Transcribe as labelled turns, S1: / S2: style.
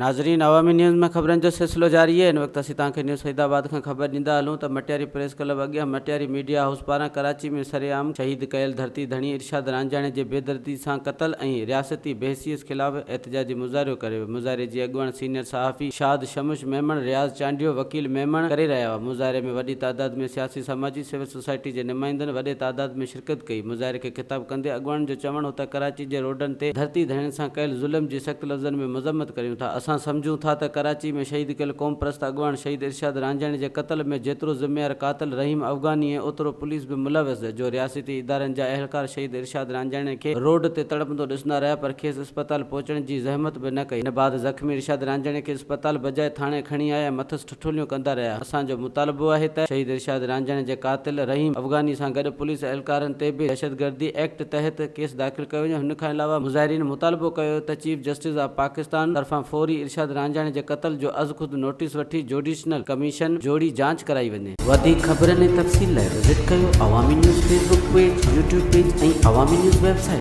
S1: नाज़रीन, अवामी न्यूज़ में ख़बरनि जो सिलसिलो जारी है। इन वक्त असीं तव्हांखे न्यूज़ फरीदाबाद खां ख़बर ॾींदा हलूं त मटियारी प्रेस क्लब अॻियां मटियारी मीडिया हाउस पारां कराची में सरेआम शहीद कयल धरती धणी इरशाद रांझाणे जे बेदर्दी सां क़तल ऐं रियासती बहसीयत ख़िलाफ़ एहतजाजी मुज़ाहिरो कयो। मुज़ाहिरे जी अॻुवाणी सीनियर सहाफ़ी शाद शमुश मेमण, रियाज़ चांडियो, वकील मेमण करे रहिया हुआ। मुज़ाहिरे में वॾी तादाद में सियासी समाजी सिविल सोसाइटी जे नुमाइंदनि वॾे तादाद में शिरकत कई। मुज़ाहिरे खे ख़िताब कंदे अॻुवाणी जो चवणु हो त कराची जे रोडनि ते धरती धणियुनि सां कयल ज़ुल्म जी सख़्त लफ़्ज़नि में मज़म्मत करियूं था। असां सम्झूं था त कराची में शहीद कयल क़ौम परस्त अॻुवाण शहीद इरशाद रांझाणे जे क़तल में जेतिरो ज़िम्मेवार क़ातिल रहीम अफ़गानी आहे, ओतिरो पुलिस बि मुलविस आहे। जो रियासती इदारनि जा अहलकार शहीद इरशाद रांझाणे खे रोड ते तड़पंदो ॾिसंदा रहिया, पर खेसि अस्पताल पहुचण जी ज़हमत बि न कई। इन बाद ज़ख़्मी इरशाद रांझाणे खे अस्पताल बजाए थाणे खणी आया, मथस ठिठोलियूं कंदा रहिया। असांजो मुतालबो आहे त शहीद इरशाद रांझाणे जे क़ातिल रहीम अफ़गानी सां गॾु पुलिस अहलकारनि ते बि दहशतगर्दी एक्ट तहत केस दाख़िल कयो वञे। हिन खां अलावा मुज़ाहिरीन मुतालबो कयो त चीफ जस्टिस ऑफ पाकिस्तान तरफ़ां फौरी इरशाद रांझाणे जे क़तल जो अज़ ख़ुदि नोटिस वठी जुडिशनल कमीशन जोड़ी जांच कराई वञे। वधीक ख़बरनि ऐं तफ़सील लाइ विज़िट कयो अवामी news Facebook page, YouTube page ऐं अवामी न्यूज़ वेबसाइट।